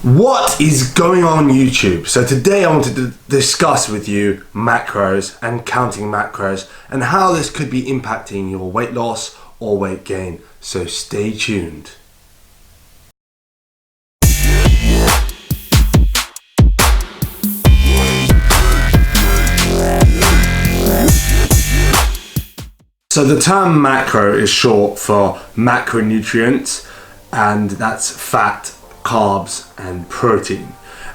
What is going on YouTube? So today I wanted to discuss with you macros and counting macros and how this could be impacting your weight loss or weight gain. So stay tuned. So the term macro is short for macronutrients, and that's fat, carbs and protein.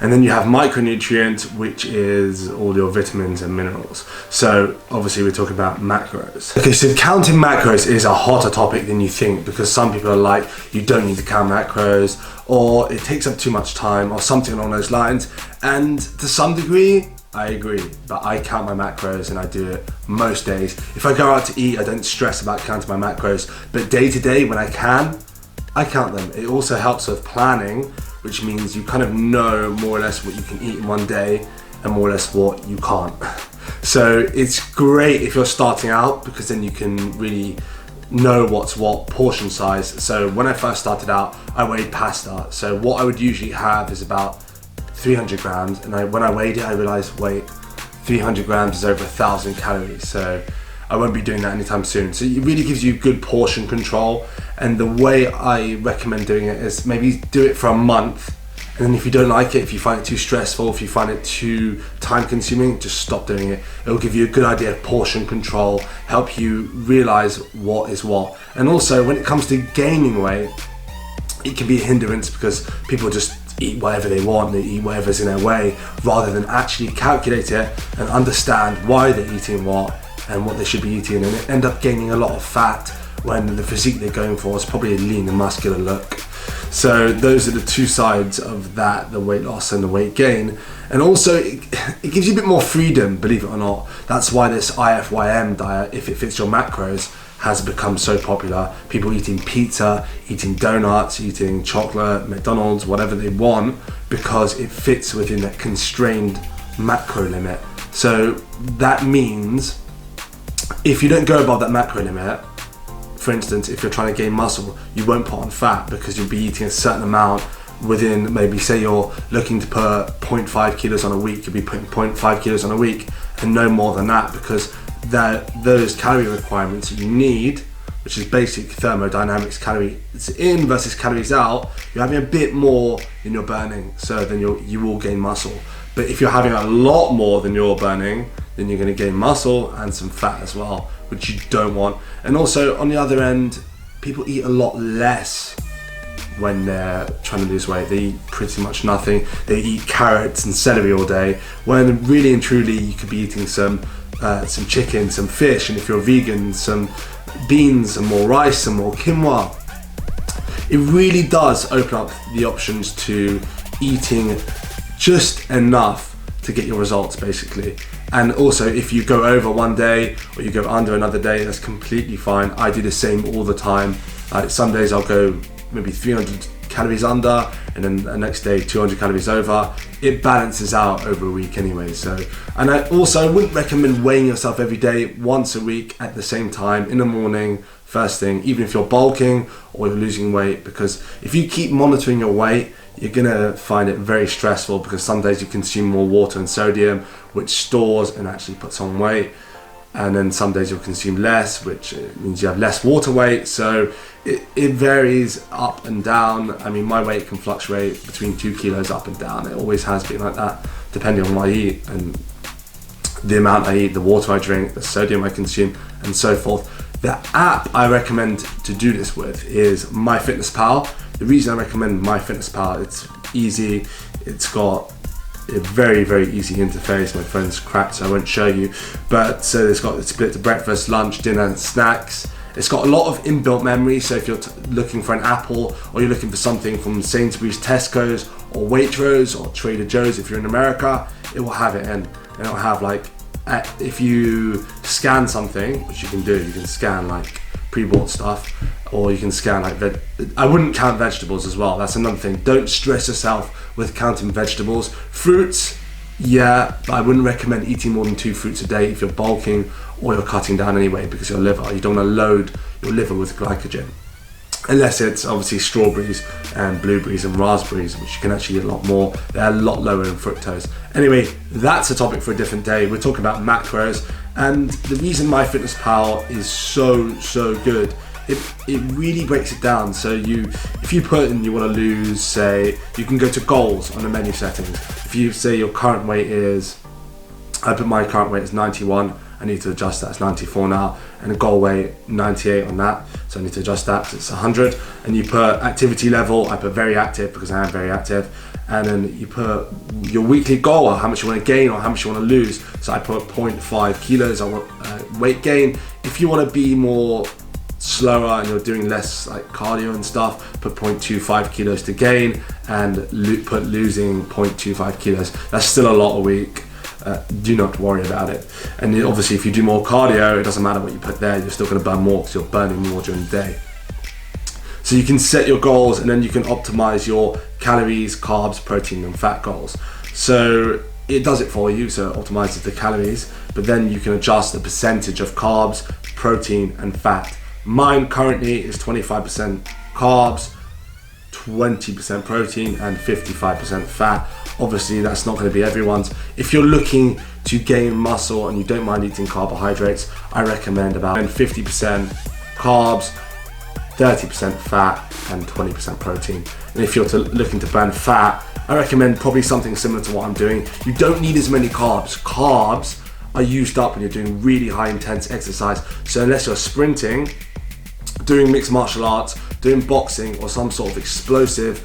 And then you have micronutrients, which is all your vitamins and minerals. So obviously we're talking about macros. Okay, so counting macros is a hotter topic than you think, because some people are like, you don't need to count macros, or it takes up too much time, or something along those lines. And to some degree, I agree, but I count my macros and I do it most days. If I go out to eat, I don't stress about counting my macros, but day to day when I can, I count them. It also helps with planning, which means you kind of know more or less what you can eat in one day and more or less what you can't. So it's great if you're starting out, because then you can really know what's what portion size. So when I first started out, I weighed pasta. So what I would usually have is about 300 grams. And when I weighed it, I realized, wait, 300 grams is over 1,000 calories. So I won't be doing that anytime soon. So it really gives you good portion control. And the way I recommend doing it is maybe do it for a month. And then if you don't like it, if you find it too stressful, if you find it too time consuming, just stop doing it. It'll give you a good idea of portion control, help you realize what is what. And also when it comes to gaining weight, it can be a hindrance because people just eat whatever they want, they eat whatever's in their way, rather than actually calculate it and understand why they're eating what and what they should be eating, and end up gaining a lot of fat when the physique they're going for is probably a lean and muscular look. So those are the two sides of that, the weight loss and the weight gain. And also it gives you a bit more freedom, believe it or not. That's why this IFYM diet, if it fits your macros, has become so popular. People eating pizza, eating donuts, eating chocolate, McDonald's, whatever they want, because it fits within that constrained macro limit. So that means if you don't go above that macro limit, for instance, if you're trying to gain muscle, you won't put on fat because you'll be eating a certain amount within, maybe say you're looking to put 0.5 kilos on a week, you'll be putting 0.5 kilos on a week and no more than that, because those calorie requirements that you need, which is basic thermodynamics, calories in versus calories out, you're having a bit more than you're burning, so then you will gain muscle. But if you're having a lot more than you're burning, then you're going to gain muscle and some fat as well, which you don't want. And also on the other end, people eat a lot less when they're trying to lose weight. They eat pretty much nothing. They eat carrots and celery all day, when really and truly you could be eating some chicken, some fish, and if you're a vegan, some beans, some more rice, some more quinoa. It really does open up the options to eating just enough to get your results, basically. And also if you go over one day or you go under another day, that's completely fine. I do the same all the time. Some days I'll go maybe 300 calories under, and then the next day 200 calories over. It balances out over a week anyway. So, and I wouldn't recommend weighing yourself every day, once a week at the same time, in the morning, first thing, even if you're bulking or you're losing weight, because if you keep monitoring your weight, you're gonna find it very stressful, because some days you consume more water and sodium, which stores and actually puts on weight. And then some days you'll consume less, which means you have less water weight. So it varies up and down. I mean, my weight can fluctuate between 2 kilos up and down. It always has been like that, depending on what I eat and the amount I eat, the water I drink, the sodium I consume, and so forth. The app I recommend to do this with is MYFITNESSPAL. The reason I recommend MYFITNESSPAL, it's easy, it's got a very, very easy interface. My phone's cracked, so I won't show you. But so it's split to breakfast, lunch, dinner, and snacks. It's got a lot of inbuilt memory, so if you're looking for an apple, or you're looking for something from Sainsbury's, Tesco's, or Waitrose, or Trader Joe's if you're in America, it will have it in. And it'll have if you scan something, which you can do, you can scan like pre-bought stuff, or you can scan I wouldn't count vegetables as well. That's another thing. Don't stress yourself with counting vegetables. Fruits, yeah, but I wouldn't recommend eating more than 2 fruits a day if you're bulking or you're cutting down anyway, because you don't want to load your liver with glycogen. unless it's obviously strawberries and blueberries and raspberries, which you can actually eat a lot more. They're a lot lower in fructose. Anyway, that's a topic for a different day. We're talking about macros, and the reason MyFitnessPal is so good, it really breaks it down. So if you put in you want to lose, say, you can go to goals on the menu settings. If you say your current weight is, I put my current weight as 91, I need to adjust that, it's 94 now, and a goal weight 98 on that, so I need to adjust that to it's 100. And you put activity level, I put very active because I am very active, and then you put your weekly goal, or how much you want to gain or how much you want to lose. So I put 0.5 kilos, I want weight gain. If you want to be more slower and you're doing less like cardio and stuff, put 0.25 kilos to gain, and put losing 0.25 kilos. That's still a lot a week. Do not worry about it. And then obviously if you do more cardio, it doesn't matter what you put there, you're still going to burn more because you're burning more during the day. So you can set your goals, and then you can optimize your calories, carbs, protein and fat goals. So it does it for you, so it optimizes the calories, but then you can adjust the percentage of carbs, protein and fat. Mine currently is 25% carbs, 20% protein and 55% fat. Obviously that's not going to be everyone's. If you're looking to gain muscle and you don't mind eating carbohydrates, I recommend about 50% carbs, 30% fat and 20% protein. And if you're looking to burn fat, I recommend probably something similar to what I'm doing. You don't need as many carbs. Carbs are used up when you're doing really high intense exercise. So unless you're sprinting, doing mixed martial arts, doing boxing or some sort of explosive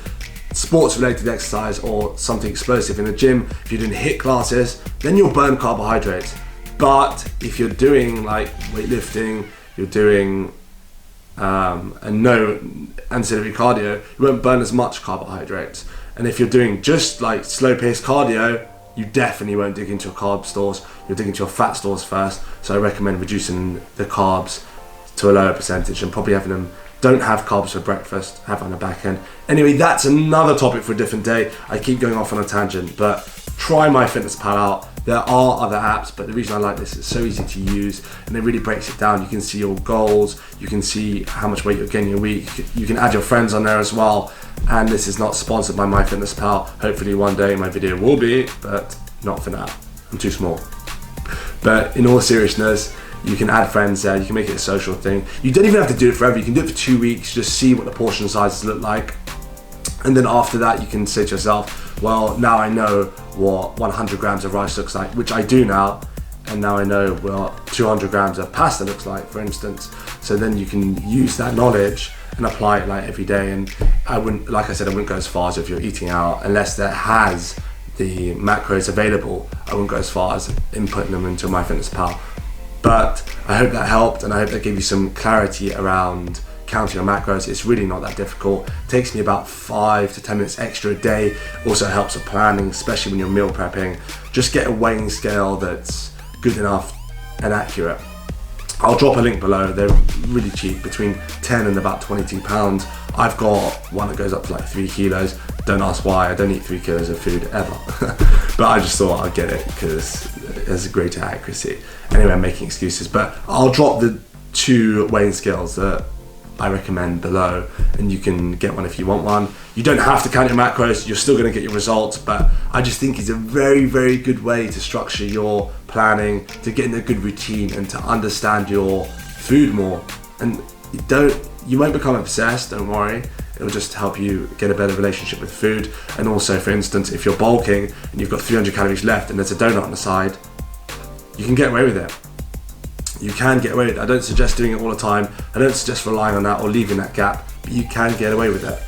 sports related exercise or something explosive in the gym, if you're doing HIIT classes, then you'll burn carbohydrates. But if you're doing like weightlifting, you're doing no ancillary cardio, you won't burn as much carbohydrates. And if you're doing just like slow paced cardio, you definitely won't dig into your carb stores, you'll dig into your fat stores first. So I recommend reducing the carbs to a lower percentage and probably having them. Don't have carbs for breakfast, have it on the back end. Anyway, that's another topic for a different day. I keep going off on a tangent, but try MyFitnessPal out. There are other apps, but the reason I like this, it's so easy to use and it really breaks it down. You can see your goals, you can see how much weight you're gaining a week, you can add your friends on there as well. And this is not sponsored by MyFitnessPal. Hopefully one day my video will be, but not for now. I'm too small. But in all seriousness, you can add friends there, you can make it a social thing. You don't even have to do it forever, you can do it for 2 weeks, just see what the portion sizes look like. And then after that you can say to yourself, well, now I know what 100 grams of rice looks like, which I do now. And now I know what 200 grams of pasta looks like, for instance. So then you can use that knowledge and apply it like every day. And I wouldn't, like I said, I wouldn't go as far as if you're eating out, unless that has the macros available. I wouldn't go as far as inputting them into MyFitnessPal. But I hope that helped, and I hope that gave you some clarity around counting your macros. It's really not that difficult. It takes me about 5 to 10 minutes extra a day. Also helps with planning, especially when you're meal prepping. Just get a weighing scale that's good enough and accurate. I'll drop a link below. They're really cheap, between 10 and about 22 pounds. I've got one that goes up to like 3 kilos. Don't ask why, I don't eat 3 kilos of food ever. But I just thought I'd get it because there's a greater accuracy. Anyway, I'm making excuses, but I'll drop the 2 weighing scales that I recommend below, and you can get one if you want one. You don't have to count your macros, you're still gonna get your results, but I just think it's a very, very good way to structure your planning, to get in a good routine and to understand your food more. And you won't become obsessed, don't worry. It'll just help you get a better relationship with food. And also, for instance, if you're bulking and you've got 300 calories left and there's a donut on the side, you can get away with it. You can get away with it. I don't suggest doing it all the time. I don't suggest relying on that or leaving that gap, but you can get away with it.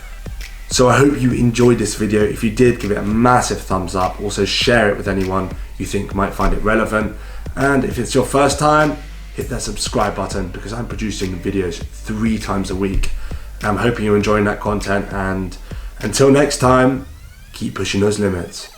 So I hope you enjoyed this video. If you did, give it a massive thumbs up. Also share it with anyone you think might find it relevant. And if it's your first time, hit that subscribe button, because I'm producing videos 3 times a week. I'm hoping you're enjoying that content, and until next time, keep pushing those limits.